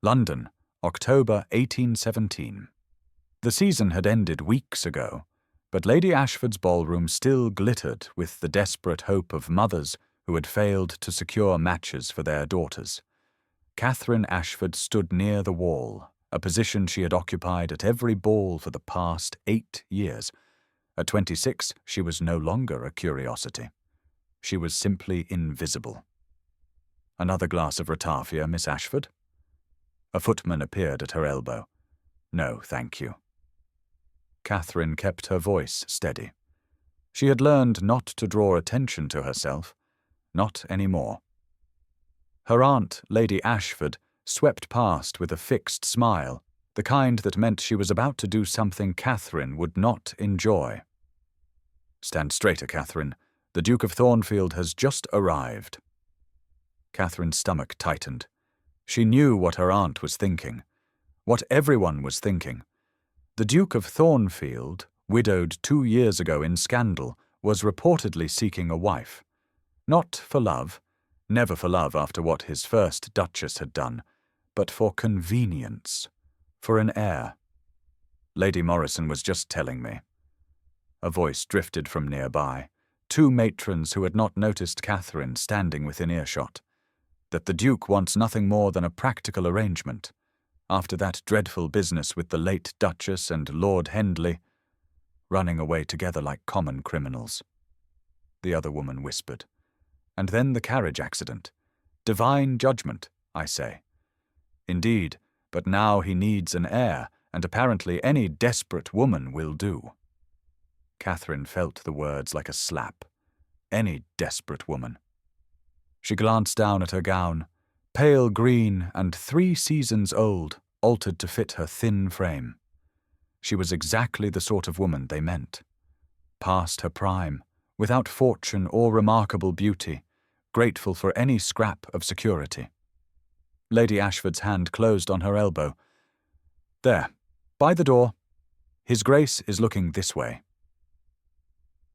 London, October 1817. The season had ended weeks ago, but Lady Ashford's ballroom still glittered with the desperate hope of mothers who had failed to secure matches for their daughters. Catherine Ashford stood near the wall, a position she had occupied at every ball for the past 8 years. At 26, she was no longer a curiosity. She was simply invisible. "Another glass of ratafia, Miss Ashford?" A footman appeared at her elbow. "No, thank you." Catherine kept her voice steady. She had learned not to draw attention to herself. Not any more. Her aunt, Lady Ashford, swept past with a fixed smile, the kind that meant she was about to do something Catherine would not enjoy. "Stand straighter, Catherine. The Duke of Thornfield has just arrived." Catherine's stomach tightened. She knew what her aunt was thinking, what everyone was thinking. The Duke of Thornfield, widowed 2 years ago in scandal, was reportedly seeking a wife. Not for love, never for love after what his first Duchess had done, but for convenience, for an heir. "Lady Morrison was just telling me." A voice drifted from nearby, 2 matrons who had not noticed Catherine standing within earshot, that the Duke wants nothing more than a practical arrangement. After that dreadful business with the late Duchess and Lord Hendley, running away together like common criminals. The other woman whispered. "And then the carriage accident. Divine judgment, I say." "Indeed, but now he needs an heir, and apparently any desperate woman will do." Catherine felt the words like a slap. Any desperate woman. She glanced down at her gown, pale green and 3 seasons old, altered to fit her thin frame. She was exactly the sort of woman they meant. Past her prime, without fortune or remarkable beauty, grateful for any scrap of security. Lady Ashford's hand closed on her elbow. "There, by the door. His Grace is looking this way."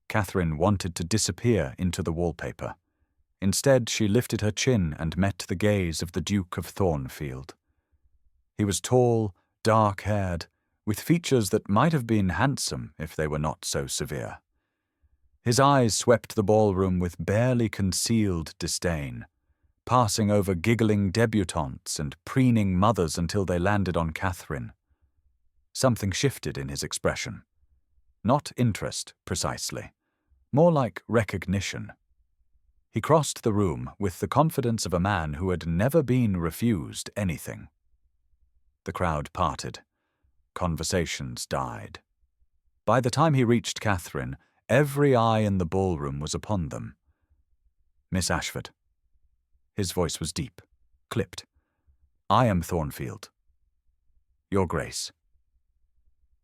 Catherine wanted to disappear into the wallpaper. Instead, she lifted her chin and met the gaze of the Duke of Thornfield. He was tall, dark-haired, with features that might have been handsome if they were not so severe. His eyes swept the ballroom with barely concealed disdain, passing over giggling debutantes and preening mothers until they landed on Catherine. Something shifted in his expression. Not interest, precisely. More like recognition. He crossed the room with the confidence of a man who had never been refused anything. The crowd parted. Conversations died. By the time he reached Catherine, every eye in the ballroom was upon them. "Miss Ashford." His voice was deep, clipped. "I am Thornfield." "Your Grace."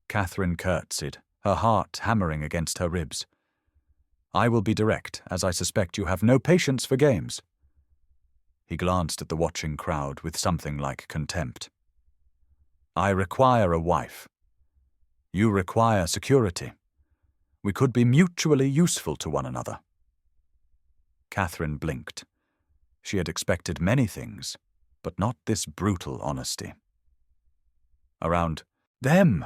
Catherine curtsied, her heart hammering against her ribs. "I will be direct, as I suspect you have no patience for games." He glanced at the watching crowd with something like contempt. "I require a wife. You require security. We could be mutually useful to one another." Catherine blinked. She had expected many things, but not this brutal honesty. Around them,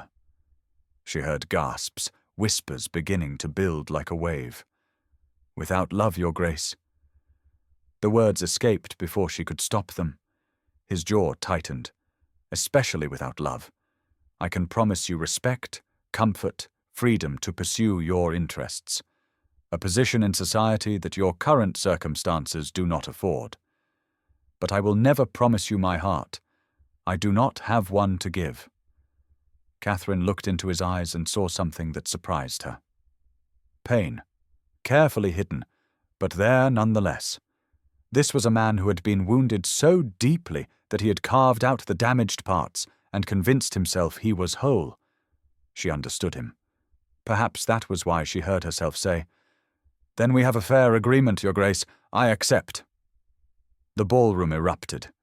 she heard gasps, whispers beginning to build like a wave. "Without love, Your Grace." The words escaped before she could stop them. His jaw tightened. "Especially without love. I can promise you respect, comfort, freedom to pursue your interests. A position in society that your current circumstances do not afford. But I will never promise you my heart. I do not have one to give." Catherine looked into his eyes and saw something that surprised her. Pain. Carefully hidden, but there nonetheless. This was a man who had been wounded so deeply that he had carved out the damaged parts and convinced himself he was whole. She understood him. Perhaps that was why she heard herself say, "Then we have a fair agreement, Your Grace. I accept." The ballroom erupted.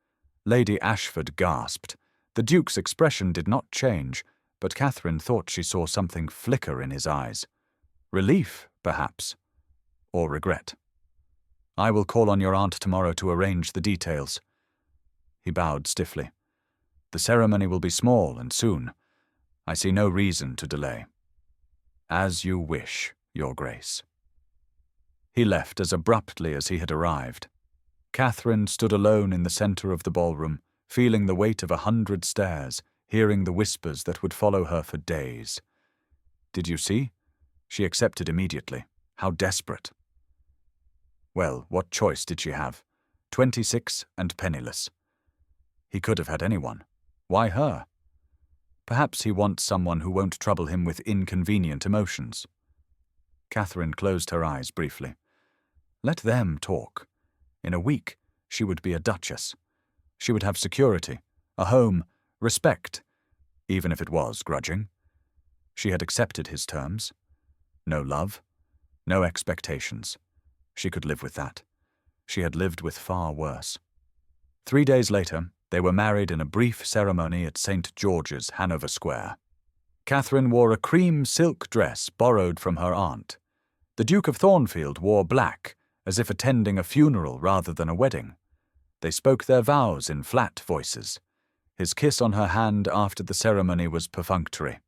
Lady Ashford gasped. The Duke's expression did not change, but Catherine thought she saw something flicker in his eyes. Relief, perhaps. Or regret. "I will call on your aunt tomorrow to arrange the details." He bowed stiffly. The ceremony will be small and soon. I see no reason to delay. As you wish, Your Grace. He left as abruptly as he had arrived. Catherine stood alone in the centre of the ballroom, feeling the weight of 100 stares, hearing the whispers that would follow her for days. Did you see? She accepted immediately. How desperate. Well, what choice did she have? 26 and penniless. He could have had anyone. Why her? Perhaps he wants someone who won't trouble him with inconvenient emotions. Catherine closed her eyes briefly. Let them talk. In a week, she would be a duchess. She would have security, a home, respect, even if it was grudging. She had accepted his terms. No love, no expectations. She could live with that. She had lived with far worse. 3 days later, they were married in a brief ceremony at St. George's, Hanover Square. Catherine wore a cream silk dress borrowed from her aunt. The Duke of Thornfield wore black, as if attending a funeral rather than a wedding. They spoke their vows in flat voices. His kiss on her hand after the ceremony was perfunctory.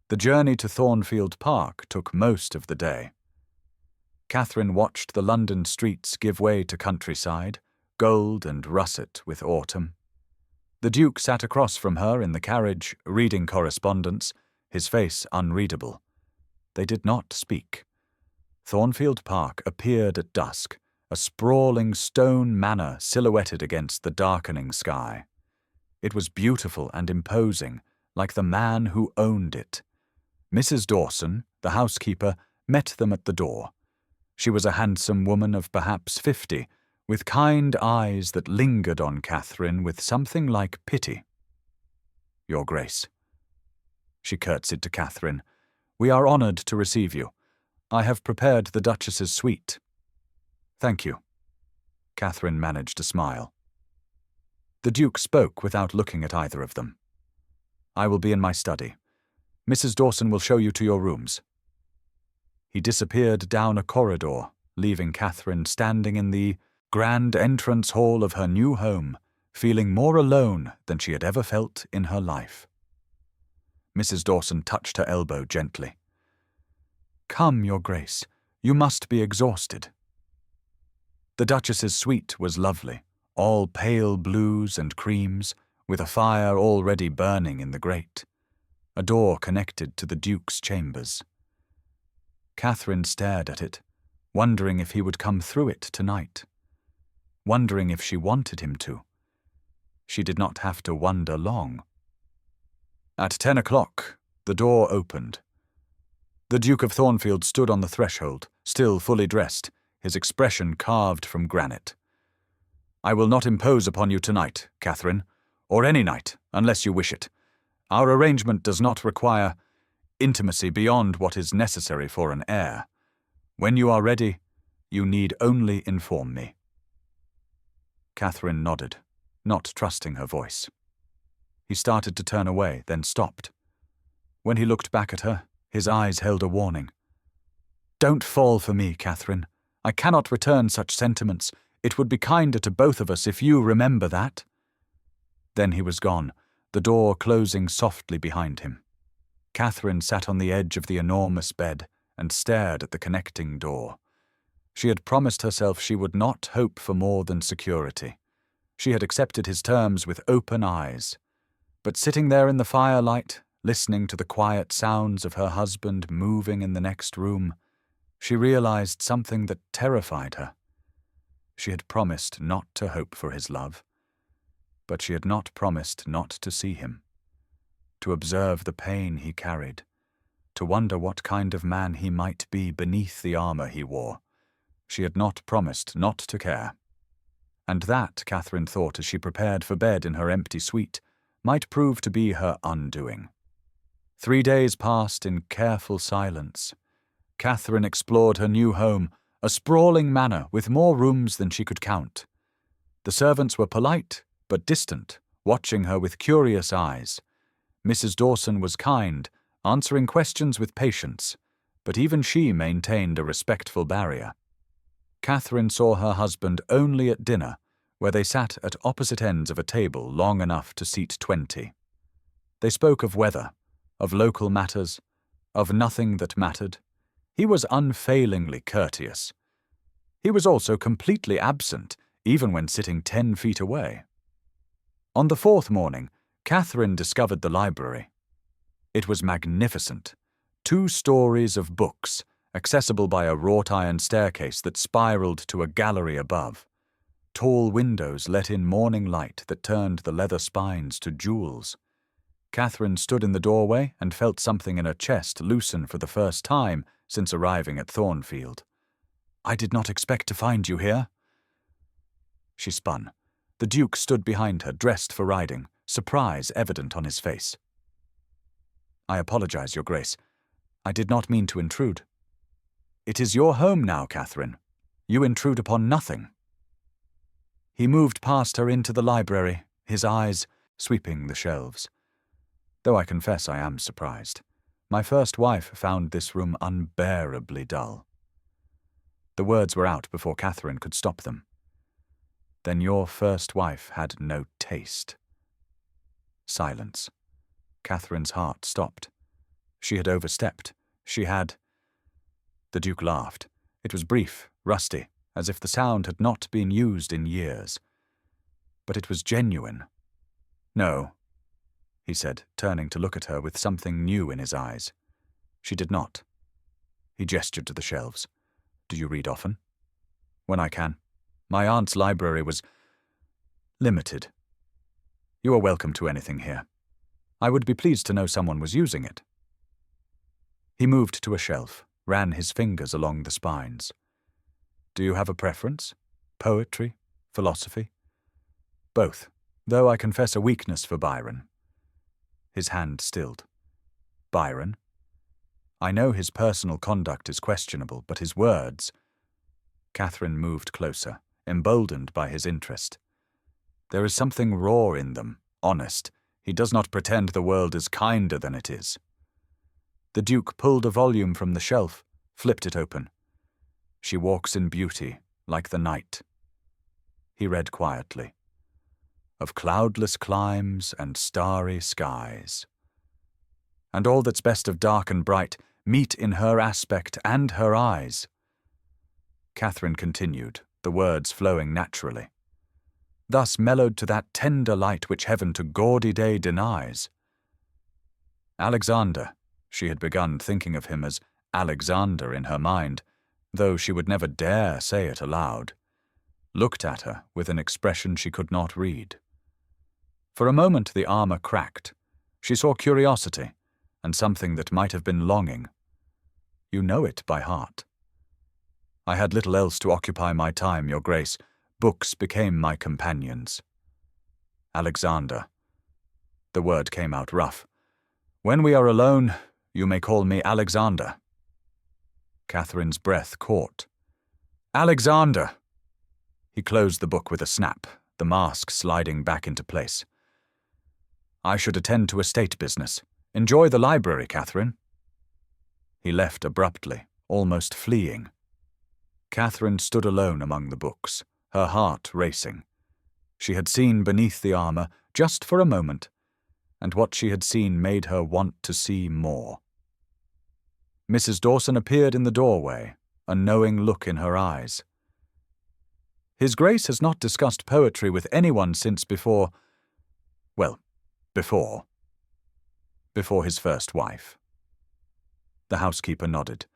The journey to Thornfield Park took most of the day. Catherine watched the London streets give way to countryside, gold and russet with autumn. The Duke sat across from her in the carriage, reading correspondence, his face unreadable. They did not speak. Thornfield Park appeared at dusk, a sprawling stone manor silhouetted against the darkening sky. It was beautiful and imposing, like the man who owned it. Mrs. Dawson, the housekeeper, met them at the door. She was a handsome woman of perhaps 50, with kind eyes that lingered on Catherine with something like pity. Your Grace. She curtsied to Catherine. We are honoured to receive you. I have prepared the Duchess's suite. Thank you. Catherine managed a smile. The Duke spoke without looking at either of them. I will be in my study. Mrs. Dawson will show you to your rooms. He disappeared down a corridor, leaving Catherine standing in the grand entrance hall of her new home, feeling more alone than she had ever felt in her life. Mrs. Dawson touched her elbow gently. Come, Your Grace, you must be exhausted. The Duchess's suite was lovely, all pale blues and creams, with a fire already burning in the grate. A door connected to the Duke's chambers. Catherine stared at it, wondering if he would come through it tonight. Wondering if she wanted him to. She did not have to wonder long. At 10 o'clock, the door opened. The Duke of Thornfield stood on the threshold, still fully dressed, his expression carved from granite. I will not impose upon you tonight, Catherine, or any night, unless you wish it. Our arrangement does not require intimacy beyond what is necessary for an heir. When you are ready, you need only inform me. Catherine nodded, not trusting her voice. He started to turn away, then stopped. When he looked back at her, his eyes held a warning. Don't fall for me, Catherine. I cannot return such sentiments. It would be kinder to both of us if you remember that. Then he was gone, the door closing softly behind him. Catherine sat on the edge of the enormous bed and stared at the connecting door. She had promised herself she would not hope for more than security. She had accepted his terms with open eyes. But sitting there in the firelight, listening to the quiet sounds of her husband moving in the next room, she realized something that terrified her. She had promised not to hope for his love, but she had not promised not to see him, to observe the pain he carried, to wonder what kind of man he might be beneath the armour he wore. She had not promised not to care. And that, Catherine thought as she prepared for bed in her empty suite, might prove to be her undoing. 3 days passed in careful silence. Catherine explored her new home, a sprawling manor with more rooms than she could count. The servants were polite, but distant, watching her with curious eyes. Mrs. Dawson was kind, answering questions with patience, but even she maintained a respectful barrier. Catherine saw her husband only at dinner, where they sat at opposite ends of a table long enough to seat 20. They spoke of weather, of local matters, of nothing that mattered. He was unfailingly courteous. He was also completely absent, even when sitting 10 feet away. On the fourth morning, Catherine discovered the library. It was magnificent. 2 stories of books, accessible by a wrought-iron staircase that spiraled to a gallery above. Tall windows let in morning light that turned the leather spines to jewels. Catherine stood in the doorway and felt something in her chest loosen for the first time since arriving at Thornfield. "I did not expect to find you here." She spun. The Duke stood behind her, dressed for riding, surprise evident on his face. "I apologize, Your Grace. I did not mean to intrude." "It is your home now, Catherine. You intrude upon nothing." He moved past her into the library, his eyes sweeping the shelves. "Though I confess I am surprised. My first wife found this room unbearably dull." The words were out before Catherine could stop them. "Then your first wife had no taste." Silence. Catherine's heart stopped. She had overstepped. She had... The Duke laughed. It was brief, rusty, as if the sound had not been used in years. But it was genuine. "No," he said, turning to look at her with something new in his eyes. She did not. He gestured to the shelves. "Do you read often?" "When I can. My aunt's library was limited. You are welcome to anything here. I would be pleased to know someone was using it." He moved to a shelf, ran his fingers along the spines. "Do you have a preference? Poetry? Philosophy?" "Both, though I confess a weakness for Byron." His hand stilled. "Byron? I know his personal conduct is questionable, but his words—" Catherine moved closer, emboldened by his interest. "There is something raw in them, honest. He does not pretend the world is kinder than it is." The Duke pulled a volume from the shelf, flipped it open. "She walks in beauty, like the night." He read quietly. "Of cloudless climes and starry skies. And all that's best of dark and bright meet in her aspect and her eyes." Catherine continued, the words flowing naturally. "Thus mellowed to that tender light which heaven to gaudy day denies." Alexander, she had begun thinking of him as Alexander in her mind, though she would never dare say it aloud, looked at her with an expression she could not read. For a moment the armor cracked. She saw curiosity, and something that might have been longing. "You know it by heart." "I had little else to occupy my time, Your Grace. Books became my companions." "Alexander." The word came out rough. "When we are alone, you may call me Alexander." Catherine's breath caught. "Alexander!" He closed the book with a snap, the mask sliding back into place. "I should attend to estate business. Enjoy the library, Catherine." He left abruptly, almost fleeing. Catherine stood alone among the books, her heart racing. She had seen beneath the armor, just for a moment, and what she had seen made her want to see more. Mrs. Dawson appeared in the doorway, a knowing look in her eyes. "His Grace has not discussed poetry with anyone since before his first wife." The housekeeper nodded.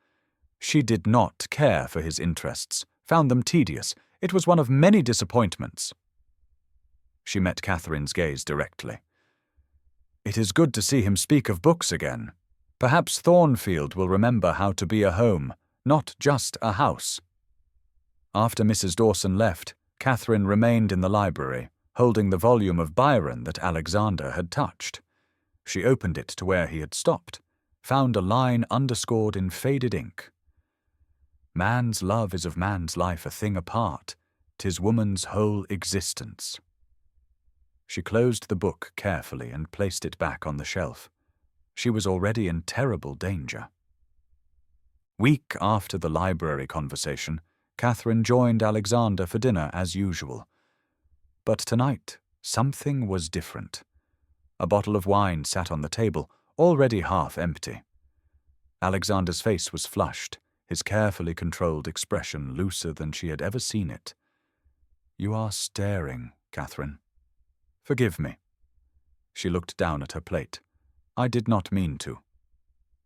She did not care for his interests, found them tedious. It was one of many disappointments. She met Catherine's gaze directly. "It is good to see him speak of books again. Perhaps Thornfield will remember how to be a home, not just a house." After Mrs. Dawson left, Catherine remained in the library, holding the volume of Byron that Alexander had touched. She opened it to where he had stopped, found a line underscored in faded ink. "Man's love is of man's life a thing apart, 'tis woman's whole existence." She closed the book carefully and placed it back on the shelf. She was already in terrible danger. Week after the library conversation, Catherine joined Alexander for dinner as usual. But tonight, something was different. A bottle of wine sat on the table, already half empty. Alexander's face was flushed, his carefully controlled expression looser than she had ever seen it. "You are staring, Catherine. Forgive me." She looked down at her plate. "I did not mean to."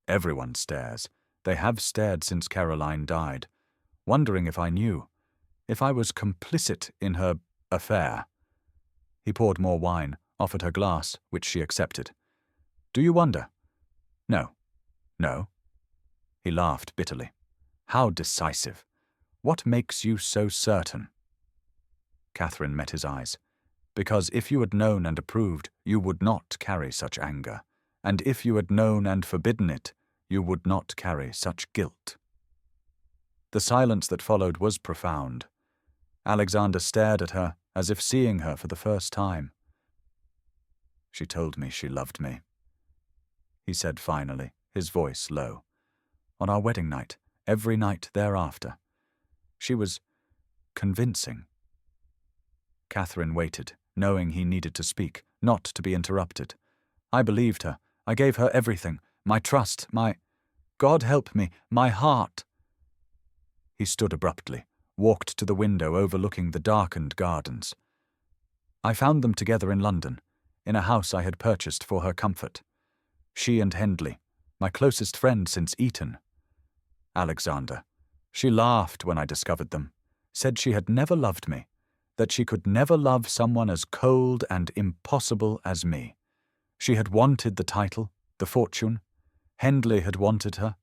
Everyone stares. They have stared since Caroline died, wondering if I knew, if I was complicit in her affair. He poured more wine, offered her glass, which she accepted. "Do you wonder?" "No. No." He laughed bitterly. "How decisive. What makes you so certain?" Catherine met his eyes. "Because if you had known and approved, you would not carry such anger, and if you had known and forbidden it, you would not carry such guilt." The silence that followed was profound. Alexander stared at her as if seeing her for the first time. "She told me she loved me," he said finally, his voice low. "On our wedding night, every night thereafter. She was convincing." Catherine waited, knowing he needed to speak, not to be interrupted. "I believed her. I gave her everything, my trust, God help me, my heart." He stood abruptly, walked to the window overlooking the darkened gardens. "I found them together in London, in a house I had purchased for her comfort. She and Hendley, my closest friend since Eton. Alexander. She laughed when I discovered them, said she had never loved me, that she could never love someone as cold and impossible as me. She had wanted the title, the fortune. Hendley had wanted her.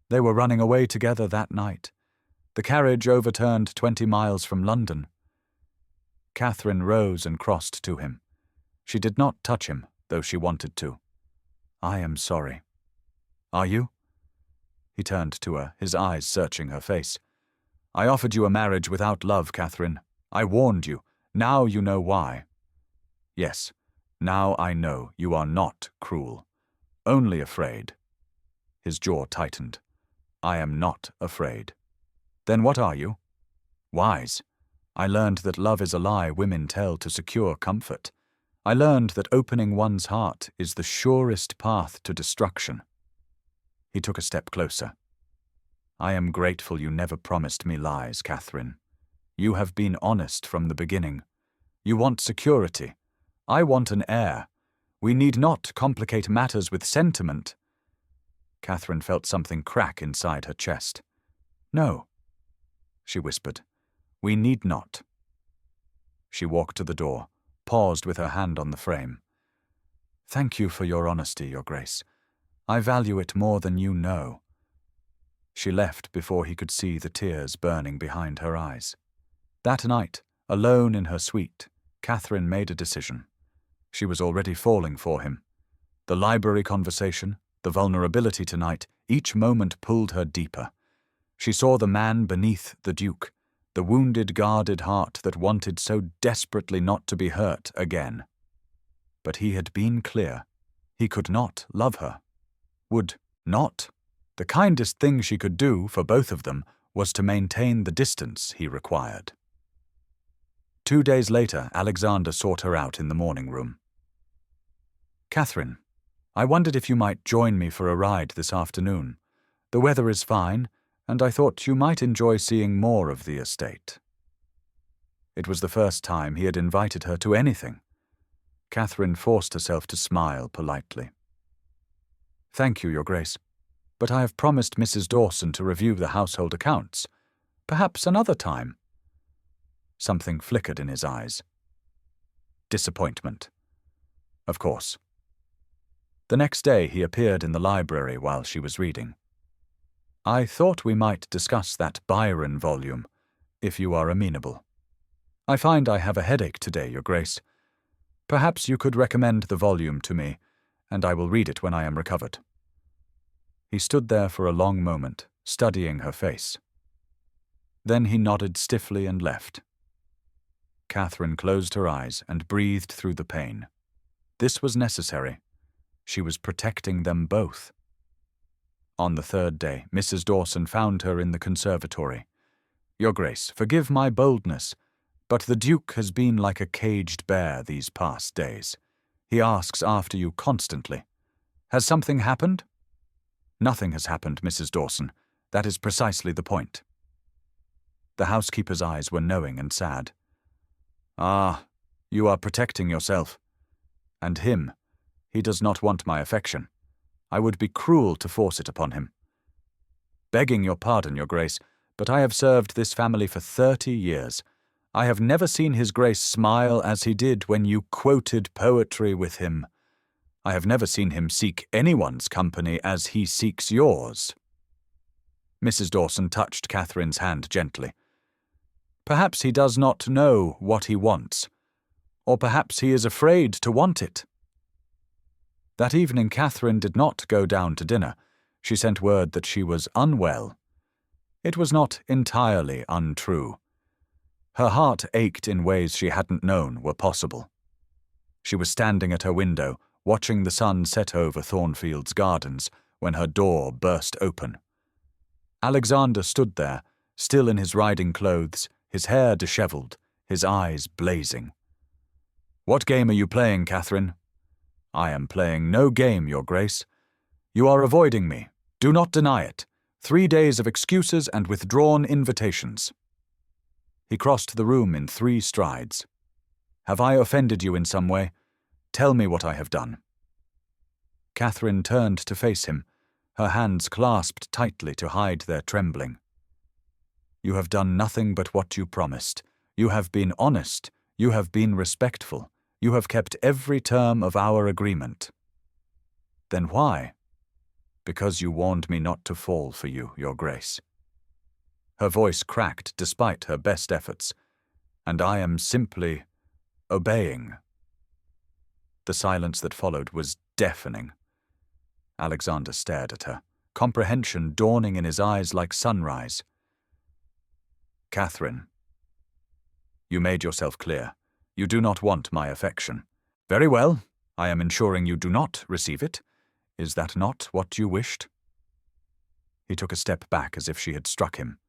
They were running away together that night. The carriage overturned 20 miles from London." Catherine rose and crossed to him. She did not touch him, though she wanted to. "I am sorry." "Are you?" He turned to her, his eyes searching her face. "I offered you a marriage without love, Catherine. I warned you. Now you know why." "Yes, now I know you are not cruel. Only afraid." His jaw tightened. "I am not afraid." "Then what are you?" "Wise. I learned that love is a lie women tell to secure comfort. I learned that opening one's heart is the surest path to destruction." He took a step closer. "I am grateful you never promised me lies, Catherine. You have been honest from the beginning. You want security. I want an heir. We need not complicate matters with sentiment." Catherine felt something crack inside her chest. "No," she whispered. "We need not." She walked to the door, paused with her hand on the frame. "Thank you for your honesty, Your Grace. I value it more than you know." She left before he could see the tears burning behind her eyes. That night, alone in her suite, Catherine made a decision. She was already falling for him. The library conversation, the vulnerability tonight, each moment pulled her deeper. She saw the man beneath the Duke, the wounded, guarded heart that wanted so desperately not to be hurt again. But he had been clear. He could not love her. Would not. The kindest thing she could do for both of them was to maintain the distance he required. 2 days later, Alexander sought her out in the morning room. "Catherine, I wondered if you might join me for a ride this afternoon. The weather is fine, and I thought you might enjoy seeing more of the estate." It was the first time he had invited her to anything. Catherine forced herself to smile politely. "Thank you, Your Grace, but I have promised Mrs. Dawson to review the household accounts. Perhaps another time." Something flickered in his eyes. Disappointment. Of course. The next day he appeared in the library while she was reading. "I thought we might discuss that Byron volume, if you are amenable. I find I have a headache today, Your Grace. Perhaps you could recommend the volume to me, and I will read it when I am recovered." He stood there for a long moment, studying her face. Then he nodded stiffly and left. Catherine closed her eyes and breathed through the pain. This was necessary. She was protecting them both. On the third day, Mrs. Dawson found her in the conservatory. "Your Grace, forgive my boldness, But the Duke has been like a caged bear these past days. He asks after you constantly. Has something happened? Nothing has happened, Mrs. Dawson. That is precisely the point. The housekeeper's eyes were knowing and sad. Ah, you are protecting yourself. And him. He does not want my affection. I would be cruel to force it upon him. Begging your pardon, Your Grace, but I have served this family for 30 years. I have never seen His Grace smile as he did when you quoted poetry with him. I have never seen him seek anyone's company as he seeks yours. Mrs. Dawson touched Catherine's hand gently. Perhaps he does not know what he wants, or perhaps he is afraid to want it. That evening Catherine did not go down to dinner. She sent word that she was unwell. It was not entirely untrue. Her heart ached in ways she hadn't known were possible. She was standing at her window, watching the sun set over Thornfield's gardens, when her door burst open. Alexander stood there, still in his riding clothes, his hair dishevelled, his eyes blazing. "What game are you playing, Catherine?" "I am playing no game, Your Grace. You are avoiding me. Do not deny it. 3 days of excuses and withdrawn invitations." He crossed the room in 3 strides. "Have I offended you in some way? Tell me what I have done." Catherine turned to face him, her hands clasped tightly to hide their trembling. "You have done nothing but what you promised. You have been honest. You have been respectful. You have kept every term of our agreement." "Then why?" "Because you warned me not to fall for you, Your Grace." Her voice cracked despite her best efforts. "And I am simply obeying." The silence that followed was deafening. Alexander stared at her, comprehension dawning in his eyes like sunrise. "Catherine, you made yourself clear. You do not want my affection. Very well, I am ensuring you do not receive it. Is that not what you wished?" He took a step back as if she had struck him.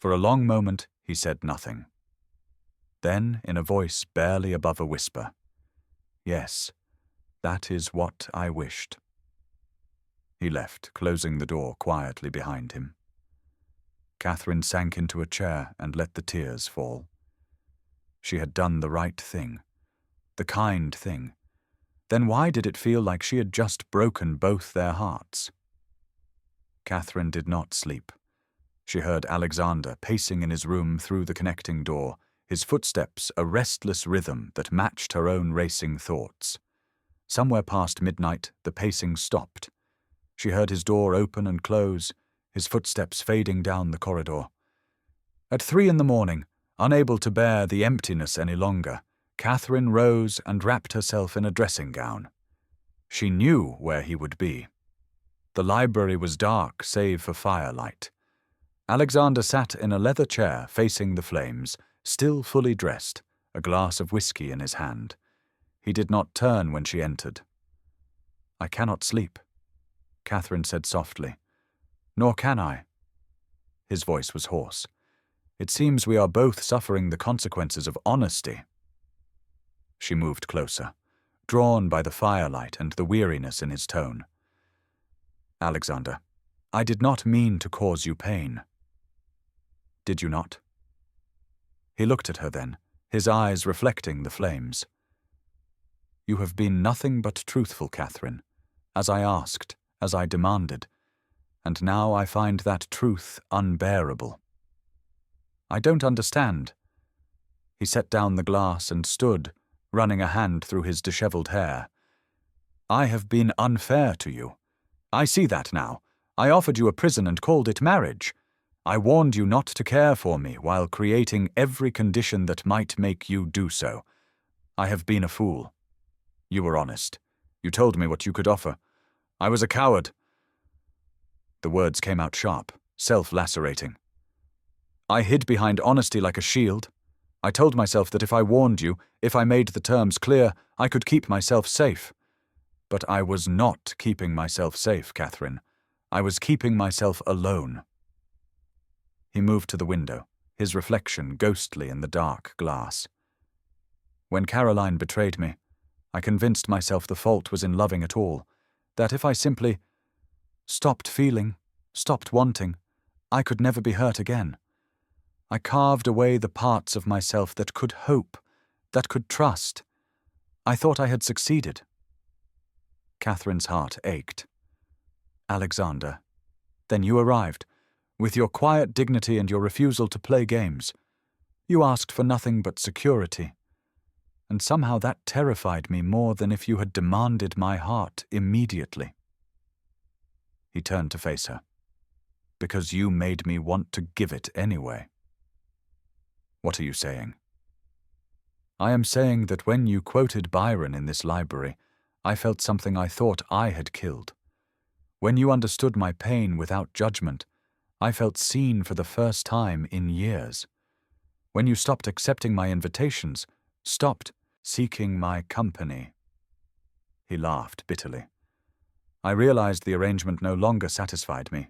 For a long moment he said nothing. Then, in a voice barely above a whisper, "Yes, that is what I wished." He left, closing the door quietly behind him. Catherine sank into a chair and let the tears fall. She had done the right thing, the kind thing. Then why did it feel like she had just broken both their hearts? Catherine did not sleep. She heard Alexander pacing in his room through the connecting door, his footsteps a restless rhythm that matched her own racing thoughts. Somewhere past midnight, the pacing stopped. She heard his door open and close, his footsteps fading down the corridor. At 3 a.m, unable to bear the emptiness any longer, Catherine rose and wrapped herself in a dressing gown. She knew where he would be. The library was dark save for firelight. Alexander sat in a leather chair facing the flames, still fully dressed, a glass of whiskey in his hand. He did not turn when she entered. "I cannot sleep," Catherine said softly. "Nor can I." His voice was hoarse. "It seems we are both suffering the consequences of honesty." She moved closer, drawn by the firelight and the weariness in his tone. "Alexander, I did not mean to cause you pain." "Did you not?" He looked at her then, his eyes reflecting the flames. "You have been nothing but truthful, Catherine, as I asked, as I demanded, and now I find that truth unbearable." "I don't understand." He set down the glass and stood, running a hand through his dishevelled hair. "I have been unfair to you. I see that now. I offered you a prison and called it marriage. I warned you not to care for me while creating every condition that might make you do so. I have been a fool. You were honest. You told me what you could offer. I was a coward." The words came out sharp, self-lacerating. "I hid behind honesty like a shield. I told myself that if I warned you, if I made the terms clear, I could keep myself safe. But I was not keeping myself safe, Catherine. I was keeping myself alone." He moved to the window, his reflection ghostly in the dark glass. When Caroline betrayed me, I convinced myself the fault was in loving at all, that if I simply stopped feeling, stopped wanting, I could never be hurt again. I carved away the parts of myself that could hope, that could trust. I thought I had succeeded. Catherine's heart ached. Alexander, then you arrived, with your quiet dignity and your refusal to play games. You asked for nothing but security. And somehow that terrified me more than if you had demanded my heart immediately. He turned to face her. Because you made me want to give it anyway. What are you saying? I am saying that when you quoted Byron in this library, I felt something I thought I had killed. When you understood my pain without judgment, I felt seen for the first time in years. When you stopped accepting my invitations, stopped seeking my company. He laughed bitterly. I realized the arrangement no longer satisfied me.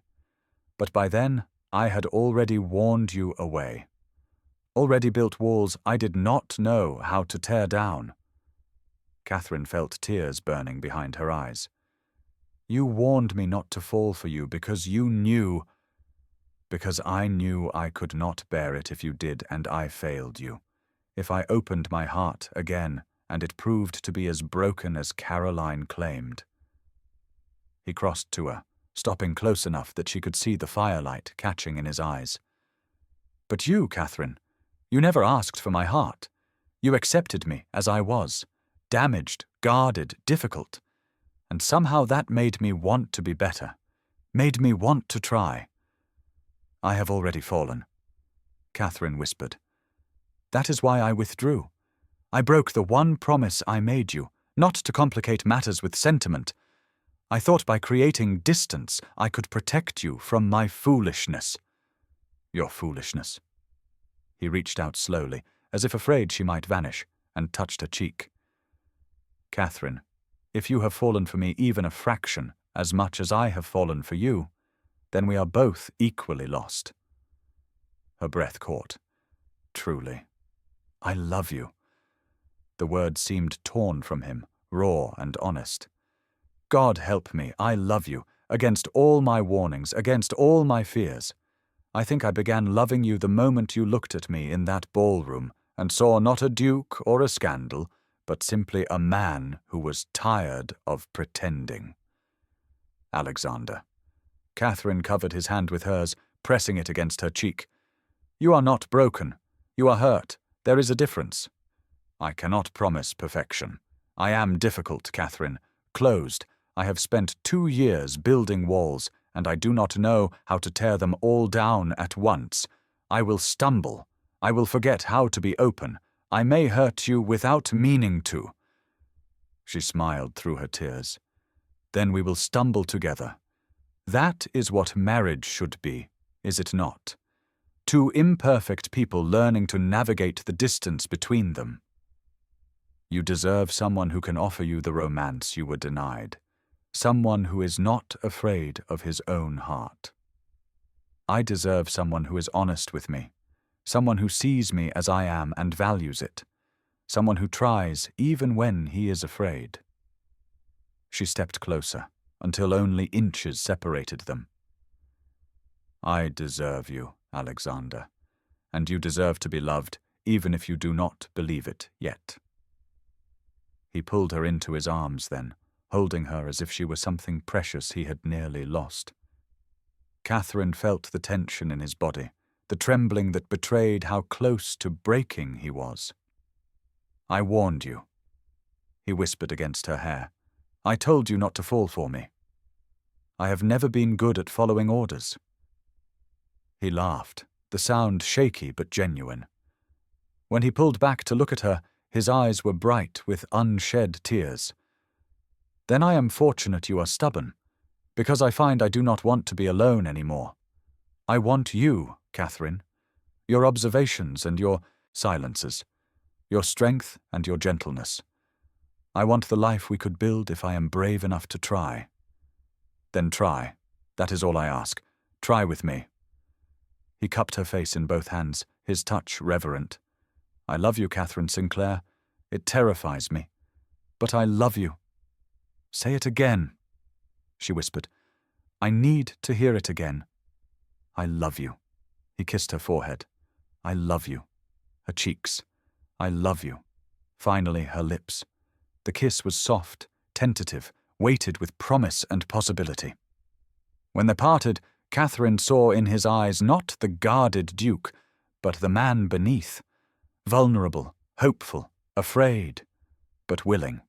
But by then, I had already warned you away. Already built walls I did not know how to tear down. Catherine felt tears burning behind her eyes. You warned me not to fall for you because you knew. Because I knew I could not bear it if you did, and I failed you. If I opened my heart again, and it proved to be as broken as Caroline claimed. He crossed to her, stopping close enough that she could see the firelight catching in his eyes. But you, Catherine, you never asked for my heart. You accepted me as I was, damaged, guarded, difficult. And somehow that made me want to be better, made me want to try. I have already fallen, Catherine whispered. That is why I withdrew. I broke the one promise I made you, not to complicate matters with sentiment. I thought by creating distance I could protect you from my foolishness. Your foolishness. He reached out slowly, as if afraid she might vanish, and touched her cheek. Catherine, if you have fallen for me even a fraction, as much as I have fallen for you, then we are both equally lost. Her breath caught. Truly. I love you. The words seemed torn from him, raw and honest. God help me, I love you, against all my warnings, against all my fears. I think I began loving you the moment you looked at me in that ballroom and saw not a duke or a scandal, but simply a man who was tired of pretending. Alexander. Catherine covered his hand with hers, pressing it against her cheek. You are not broken. You are hurt. There is a difference. I cannot promise perfection. I am difficult, Catherine, closed. I have spent 2 years building walls, and I do not know how to tear them all down at once. I will stumble. I will forget how to be open. I may hurt you without meaning to. She smiled through her tears. Then we will stumble together. That is what marriage should be, is it not? Two imperfect people learning to navigate the distance between them. You deserve someone who can offer you the romance you were denied. Someone who is not afraid of his own heart. I deserve someone who is honest with me. Someone who sees me as I am and values it. Someone who tries even when he is afraid. She stepped closer, until only inches separated them. I deserve you, Alexander, and you deserve to be loved, even if you do not believe it yet. He pulled her into his arms then, holding her as if she were something precious he had nearly lost. Catherine felt the tension in his body, the trembling that betrayed how close to breaking he was. I warned you, he whispered against her hair. I told you not to fall for me. I have never been good at following orders. He laughed, the sound shaky but genuine. When he pulled back to look at her, his eyes were bright with unshed tears. Then I am fortunate you are stubborn, because I find I do not want to be alone any more. I want you, Catherine, your observations and your silences, your strength and your gentleness. I want the life we could build if I am brave enough to try. Then try. That is all I ask. Try with me. He cupped her face in both hands, his touch reverent. I love you, Catherine Sinclair. It terrifies me. But I love you. Say it again, she whispered. I need to hear it again. I love you. He kissed her forehead. I love you. Her cheeks. I love you. Finally, her lips. The kiss was soft, tentative, weighted with promise and possibility. When they parted, Catherine saw in his eyes not the guarded Duke, but the man beneath, vulnerable, hopeful, afraid, but willing.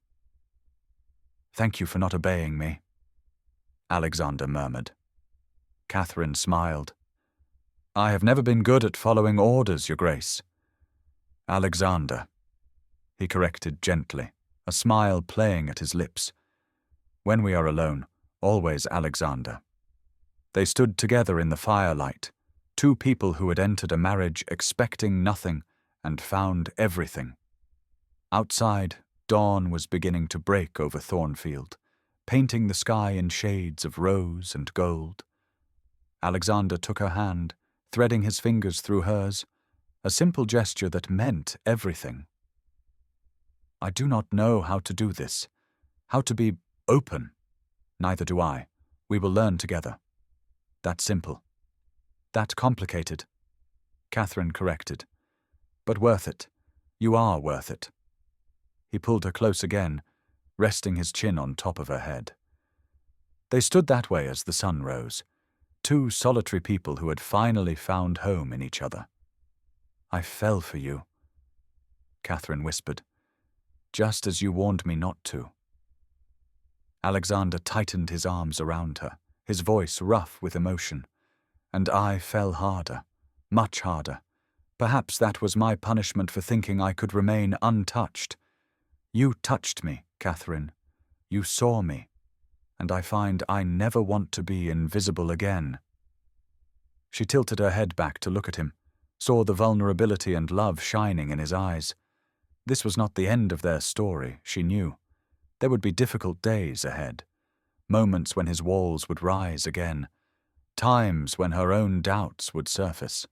Thank you for not obeying me, Alexander murmured. Catherine smiled. I have never been good at following orders, Your Grace. Alexander, he corrected gently, a smile playing at his lips. When we are alone, always Alexander. They stood together in the firelight, two people who had entered a marriage expecting nothing and found everything. Outside, dawn was beginning to break over Thornfield, painting the sky in shades of rose and gold. Alexander took her hand, threading his fingers through hers, a simple gesture that meant everything. I do not know how to do this, how to be open. Neither do I. We will learn together. That simple. That complicated. Catherine corrected. But worth it. You are worth it. He pulled her close again, resting his chin on top of her head. They stood that way as the sun rose, two solitary people who had finally found home in each other. I fell for you, Catherine whispered, just as you warned me not to. Alexander tightened his arms around her, his voice rough with emotion, and I fell harder, much harder. Perhaps that was my punishment for thinking I could remain untouched. You touched me, Catherine. You saw me, and I find I never want to be invisible again. She tilted her head back to look at him, saw the vulnerability and love shining in his eyes. This was not the end of their story, she knew. There would be difficult days ahead, moments when his walls would rise again, times when her own doubts would surface.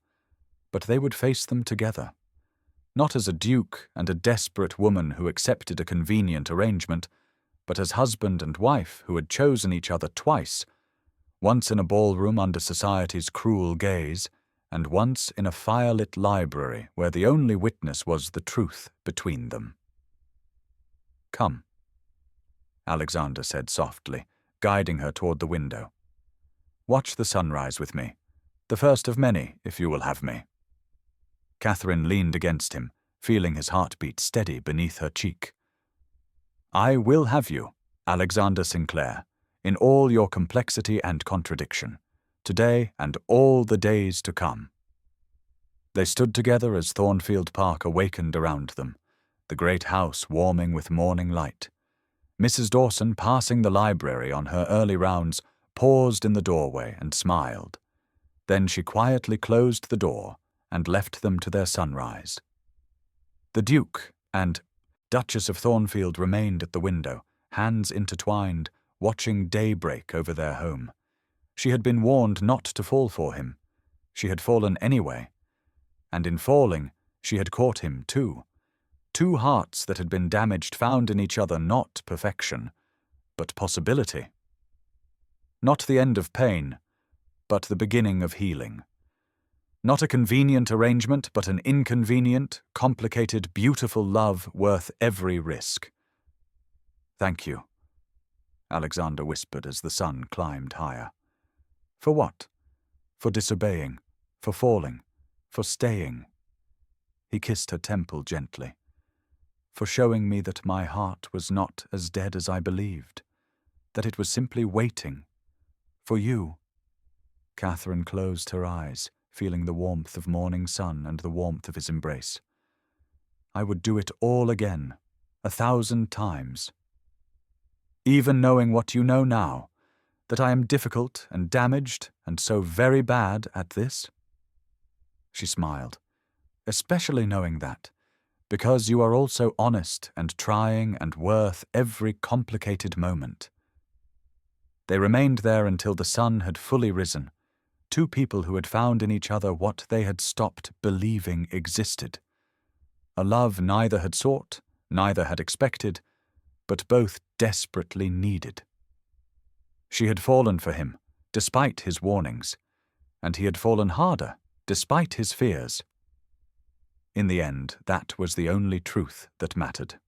But they would face them together, not as a duke and a desperate woman who accepted a convenient arrangement, but as husband and wife who had chosen each other twice, once in a ballroom under society's cruel gaze, and once in a firelit library where the only witness was the truth between them. Come, Alexander said softly, guiding her toward the window. Watch the sunrise with me, the first of many, if you will have me. Catherine leaned against him, feeling his heartbeat steady beneath her cheek. I will have you, Alexander Sinclair, in all your complexity and contradiction, today and all the days to come. They stood together as Thornfield Park awakened around them, the great house warming with morning light. Mrs. Dawson, passing the library on her early rounds, paused in the doorway and smiled. Then she quietly closed the door and left them to their sunrise. The Duke and Duchess of Thornfield remained at the window, hands intertwined, watching daybreak over their home. She had been warned not to fall for him. She had fallen anyway. And in falling, she had caught him too. Two hearts that had been damaged found in each other not perfection, but possibility. Not the end of pain, but the beginning of healing. Not a convenient arrangement, but an inconvenient, complicated, beautiful love worth every risk. Thank you, Alexander whispered as the sun climbed higher. For what? For disobeying, for falling, for staying. He kissed her temple gently. For showing me that my heart was not as dead as I believed, that it was simply waiting. For you. Catherine closed her eyes, feeling the warmth of morning sun and the warmth of his embrace. I would do it all again, 1,000 times. Even knowing what you know now, that I am difficult and damaged and so very bad at this? She smiled. Especially knowing that, because you are also honest and trying and worth every complicated moment. They remained there until the sun had fully risen, two people who had found in each other what they had stopped believing existed. A love neither had sought, neither had expected, but both desperately needed. She had fallen for him, despite his warnings, and he had fallen harder, despite his fears. In the end, that was the only truth that mattered.